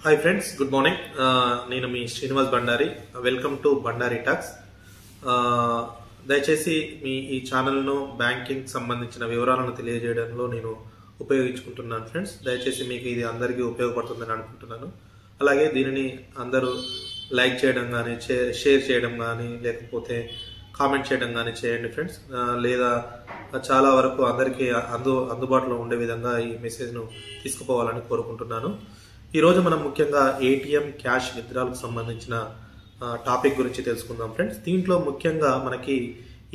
Hi friends, good morning. నేను మీ Srinivas Bandari. Welcome to Bandari talks. దయచేసి మీ ఈ ఛానల్ను బ్యాంకింగ్ సంబంధించిన వివరాలను తెలియజేయడంలో నేను ఉపయోగించుకుంటున్నాను ఫ్రెండ్స్. దయచేసి మీకు ఇది అందరికీ ఉపయోగపడుతుందని అనుకుంటున్నాను. అలాగే దీనిని అందరూ లైక్ చేయడం కానీ, షేర్ చేయడం కానీ, లేకపోతే కామెంట్ చేయడం కానీ చేయండి ఫ్రెండ్స్. లేదా చాలా వరకు అందరికీ అందుబాటులో ఉండే విధంగా ఈ మెసేజ్ను తీసుకుపోవాలని కోరుకుంటున్నాను. ఈరోజు మనం ముఖ్యంగా ఏటీఎం క్యాష్ విత్డ్రాల్కు సంబంధించిన టాపిక్ గురించి తెలుసుకుందాం ఫ్రెండ్స్. దీంట్లో ముఖ్యంగా మనకి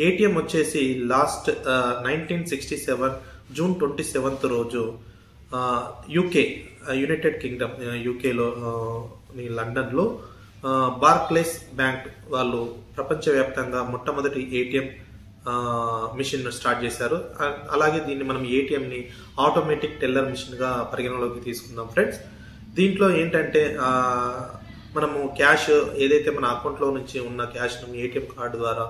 ఏటీఎం వచ్చేసి లాస్ట్ 1967 జూన్ 27 రోజు యూకే, యునైటెడ్ కింగ్డమ్, యూకేలో లండన్లో బార్క్లేస్ బ్యాంక్ వాళ్ళు ప్రపంచవ్యాప్తంగా మొట్టమొదటి ఏటీఎం మిషన్ స్టార్ట్ చేశారు. అలాగే దీన్ని మనం ఏటీఎంని ఆటోమేటిక్ టెల్లర్ మిషన్గా పరిగణలోకి తీసుకుందాం ఫ్రెండ్స్. దీంట్లో ఏంటంటే మనము క్యాష్ ఏదైతే మన అకౌంట్లో నుంచి ఉన్న క్యాష్ను ఏటీఎం కార్డు ద్వారా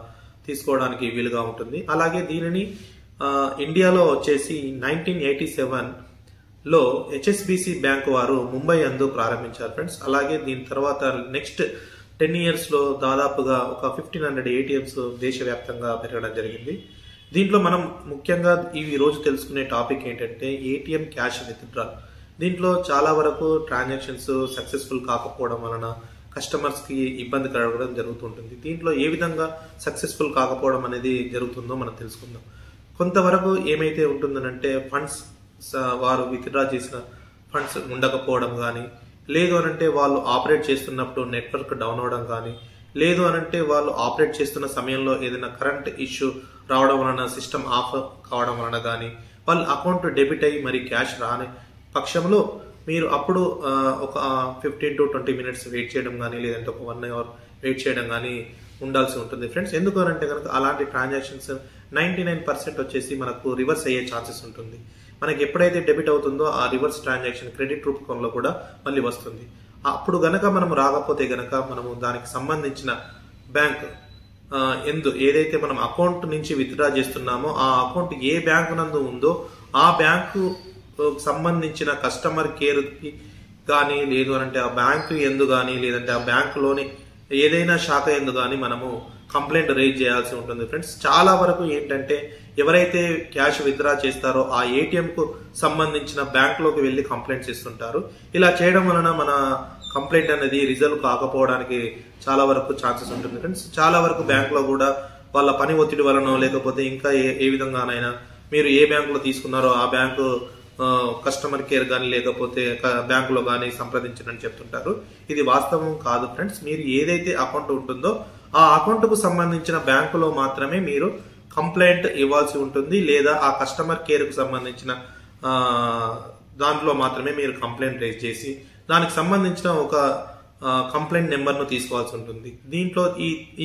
తీసుకోవడానికి వీలుగా ఉంటుంది. అలాగే దీనిని ఇండియాలో వచ్చేసి 1987లో హెచ్ఎస్బిసి బ్యాంక్ వారు ముంబై యందు ప్రారంభించారు ఫ్రెండ్స్. అలాగే దీని తర్వాత నెక్స్ట్ 10 yearsలో దాదాపుగా ఒక 1500 ఏటీఎంస్ దేశవ్యాప్తంగా పెరగడం జరిగింది. దీంట్లో మనం ముఖ్యంగా ఈ రోజు తెలుసుకునే టాపిక్ ఏంటంటే ఏటీఎం క్యాష్ విత్డ్రాల్. దీంట్లో చాలా వరకు ట్రాన్సాక్షన్స్ సక్సెస్ఫుల్ కాకపోవడం వలన కస్టమర్స్కి ఇబ్బంది కలగడం జరుగుతుంటుంది. దీంట్లో ఏ విధంగా సక్సెస్ఫుల్ కాకపోవడం అనేది జరుగుతుందో మనం తెలుసుకుందాం. కొంతవరకు ఏమైతే ఉంటుందనంటే ఫండ్స్ వారు విత్డ్రా చేసిన ఫండ్స్ ఉండకపోవడం కానీ, లేదు అనంటే వాళ్ళు ఆపరేట్ చేస్తున్నప్పుడు నెట్వర్క్ డౌన్ అవడం కానీ, లేదు అనంటే వాళ్ళు ఆపరేట్ చేస్తున్న సమయంలో ఏదైనా కరెంట్ ఇష్యూ రావడం వలన సిస్టమ్ ఆఫ్ కావడం వలన కానీ, వాళ్ళ అకౌంట్ డెబిట్ అయ్యి మరి క్యాష్ రాని పక్షంలో మీరు అప్పుడు ఒక 15 to 20 minutes వెయిట్ చేయడం కానీ, లేదంటే ఒక 1 hour వెయిట్ చేయడం కానీ ఉండాల్సి ఉంటుంది ఫ్రెండ్స్. ఎందుకు అంటే కనుక అలాంటి ట్రాన్సాక్షన్స్ 99% వచ్చేసి మనకు రివర్స్ అయ్యే ఛాన్సెస్ ఉంటుంది. మనకి ఎప్పుడైతే డెబిట్ అవుతుందో ఆ రివర్స్ ట్రాన్సాక్షన్ క్రెడిట్ రూపంలో కూడా మళ్ళీ వస్తుంది. అప్పుడు గనక మనం రాకపోతే గనక మనము దానికి సంబంధించిన బ్యాంక్ ఏదైతే మనం అకౌంట్ నుంచి విత్డ్రా చేస్తున్నామో ఆ అకౌంట్ ఏ బ్యాంకు నందు ఉందో ఆ బ్యాంకు సంబంధించిన కస్టమర్ కేర్కి కానీ, లేదు అంటే ఆ బ్యాంకు ఎందు కానీ, లేదంటే ఆ బ్యాంకులోని ఏదైనా శాఖ ఎందు కానీ మనము కంప్లైంట్ రైజ్ చేయాల్సి ఉంటుంది ఫ్రెండ్స్. చాలా వరకు ఏంటంటే ఎవరైతే క్యాష్ విత్డ్రా చేస్తారో ఆ ఏటీఎంకు సంబంధించిన బ్యాంకులోకి వెళ్ళి కంప్లైంట్స్ ఇస్తుంటారు. ఇలా చేయడం వలన మన కంప్లైంట్ అనేది రిజల్వ్ కాకపోవడానికి చాలా వరకు ఛాన్సెస్ ఉంటుంది ఫ్రెండ్స్. చాలా వరకు బ్యాంకులో కూడా వాళ్ళ పని ఒత్తిడి వలన, లేకపోతే ఇంకా ఏ విధంగానైనా మీరు ఏ బ్యాంకులో తీసుకున్నారో ఆ బ్యాంకు కస్టమర్ కేర్ కానీ, లేకపోతే బ్యాంకులో కానీ సంప్రదించని చెప్తుంటారు. ఇది వాస్తవం కాదు ఫ్రెండ్స్. మీరు ఏదైతే అకౌంట్ ఉంటుందో ఆ అకౌంట్ కు సంబంధించిన బ్యాంకులో మాత్రమే మీరు కంప్లైంట్ ఇవ్వాల్సి ఉంటుంది, లేదా ఆ కస్టమర్ కేర్ కు సంబంధించిన దాంట్లో మాత్రమే మీరు కంప్లైంట్ రైజ్ చేసి దానికి సంబంధించిన ఒక కంప్లైంట్ నెంబర్ను తీసుకోవాల్సి ఉంటుంది. దీంట్లో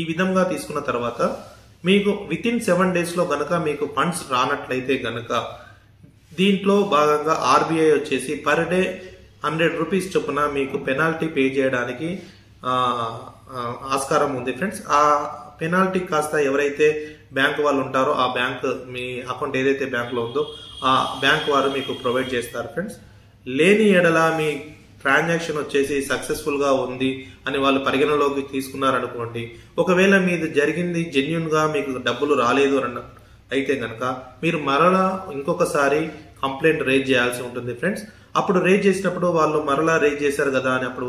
ఈ విధంగా తీసుకున్న తర్వాత మీకు వితిన్ 7 daysలో గనక మీకు ఫండ్స్ రానట్లయితే గనక దీంట్లో భాగంగా ఆర్బీఐ వచ్చేసి పర్ డే 100 rupees చొప్పున మీకు పెనాల్టీ పే చేయడానికి ఆస్కారం ఉంది ఫ్రెండ్స్. ఆ పెనాల్టీ కాస్త ఎవరైతే బ్యాంక్ వాళ్ళు ఉంటారో ఆ బ్యాంక్, మీ అకౌంట్ ఏదైతే బ్యాంకులో ఉందో ఆ బ్యాంక్ వారు మీకు ప్రొవైడ్ చేస్తారు ఫ్రెండ్స్. లేని ఎడల మీ ట్రాన్సాక్షన్ వచ్చేసి సక్సెస్ఫుల్ గా ఉంది అని వాళ్ళు పరిగణలోకి తీసుకున్నారనుకోండి, ఒకవేళ మీది జరిగింది జెన్యున్ గా మీకు డబ్బులు రాలేదు అన్న అయితే గనక మీరు మరలా ఇంకొకసారి కంప్లైంట్ రైజ్ చేయాల్సి ఉంటుంది ఫ్రెండ్స్. అప్పుడు రైజ్ చేసినప్పుడు వాళ్ళు మరలా రైజ్ చేశారు కదా అని అప్పుడు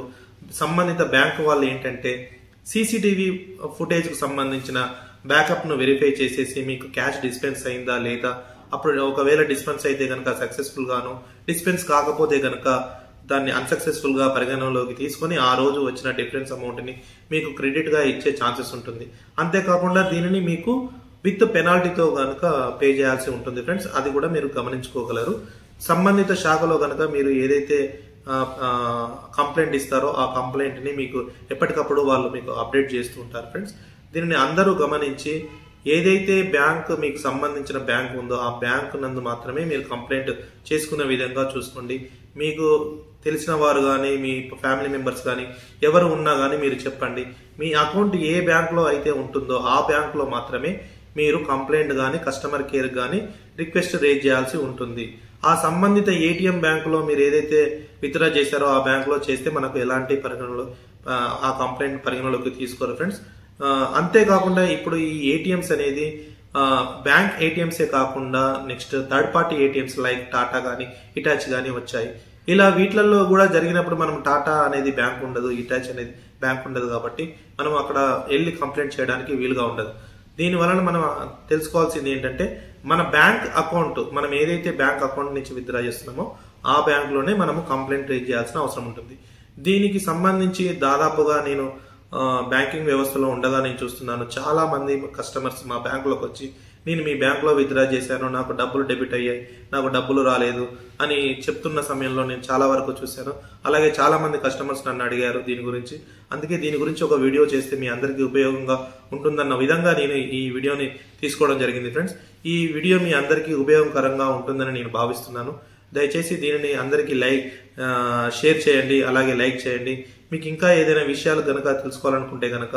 సంబంధిత బ్యాంక్ వాళ్ళు ఏంటంటే సీసీటీవీ ఫుటేజ్ కు సంబంధించిన బ్యాకప్ ను వెరిఫై చేసేసి మీకు క్యాష్ డిస్పెన్స్ అయిందా లేదా, అప్పుడు ఒకవేళ డిస్పెన్స్ అయితే గనక సక్సెస్ఫుల్ గాను, డిస్పెన్స్ కాకపోతే గనక దాన్ని అన్సక్సెస్ఫుల్ గా పరిగణనలోకి తీసుకుని ఆ రోజు వచ్చిన డిఫరెన్స్ అమౌంట్ ని మీకు క్రెడిట్ గా ఇచ్చే ఛాన్సెస్ ఉంటుంది. అంతేకాకుండా దీనిని మీకు విత్ పెనాల్టీతో గనక పే చేయాల్సి ఉంటుంది ఫ్రెండ్స్. అది కూడా మీరు గమనించుకోగలరు. సంబంధిత శాఖలో గనక మీరు ఏదైతే కంప్లైంట్ ఇస్తారో ఆ కంప్లైంట్ ని మీకు ఎప్పటికప్పుడు వాళ్ళు మీకు అప్డేట్ చేస్తూ ఉంటారు ఫ్రెండ్స్. దీనిని అందరూ గమనించి ఏదైతే బ్యాంక్ మీకు సంబంధించిన బ్యాంక్ ఉందో ఆ బ్యాంక్ నందు మాత్రమే మీరు కంప్లైంట్ చేసుకునే విధంగా చూసుకోండి. మీకు తెలిసిన వారు కానీ, మీ ఫ్యామిలీ మెంబర్స్ కానీ ఎవరు ఉన్నా కానీ మీరు చెప్పండి. మీ అకౌంట్ ఏ బ్యాంకులో అయితే ఉంటుందో ఆ బ్యాంకులో మాత్రమే మీరు కంప్లైంట్ కానీ, కస్టమర్ కేర్ కానీ రిక్వెస్ట్ రేజ్ చేయాల్సి ఉంటుంది. ఆ సంబంధిత ఏటీఎం బ్యాంకులో మీరు ఏదైతే విత్డ్రా చేశారో ఆ బ్యాంకులో చేస్తే మనకు ఎలాంటి పరిగణలో ఆ కంప్లైంట్ పరిగణలోకి తీసుకోరు ఫ్రెండ్స్. అంతేకాకుండా ఇప్పుడు ఈ ఏటీఎంస్ అనేది బ్యాంక్ ఏటీఎంసే కాకుండా next third party ATMs like Tata కానీ హిటాచి కానీ వచ్చాయి. ఇలా వీటిలలో కూడా జరిగినప్పుడు మనం టాటా అనేది బ్యాంక్ ఉండదు, హిటాచి అనేది బ్యాంక్ ఉండదు కాబట్టి మనం అక్కడ వెళ్ళి కంప్లైంట్ చేయడానికి వీలుగా ఉండదు. దీని వలన మనం తెలుసుకోవాల్సింది ఏంటంటే మన బ్యాంక్ అకౌంట్, మనం ఏదైతే బ్యాంక్ అకౌంట్ నుంచి విత్డ్రా చేస్తున్నామో ఆ బ్యాంక్ లోనే మనము కంప్లైంట్ రేజ్ చేయాల్సిన అవసరం ఉంటుంది. దీనికి సంబంధించి దాదాపుగా నేను బ్యాంకింగ్ వ్యవస్థలో ఉండగా నేను చూస్తున్నాను, చాలా మంది కస్టమర్స్ మా బ్యాంకులోకి వచ్చి నేను మీ బ్యాంకులో విత్డ్రా చేశాను, నాకు డబ్బులు డెబిట్ అయ్యాయి, నాకు డబ్బులు రాలేదు అని చెప్తున్న సమయంలో నేను చాలా వరకు చూశాను. అలాగే చాలా మంది కస్టమర్స్ నన్ను అడిగారు దీని గురించి. అందుకే దీని గురించి ఒక వీడియో చేస్తే మీ అందరికీ ఉపయోగంగా ఉంటుందన్న విధంగా నేను ఈ వీడియోని తీసుకోవడం జరిగింది ఫ్రెండ్స్. ఈ వీడియో మీ అందరికీ ఉపయోగకరంగా ఉంటుందని నేను భావిస్తున్నాను. దయచేసి దీనిని అందరికీ షేర్ చేయండి, అలాగే లైక్ చేయండి. మీకు ఇంకా ఏదైనా విషయాలు గనక తెలుసుకోవాలనుకుంటే గనక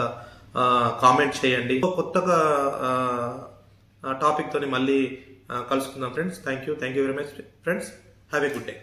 కామెంట్ చేయండి. కొత్తగా టాపిక్ తోని మళ్ళీ కలుసుకుందాం friends. Thank you very much friends. Have a good day.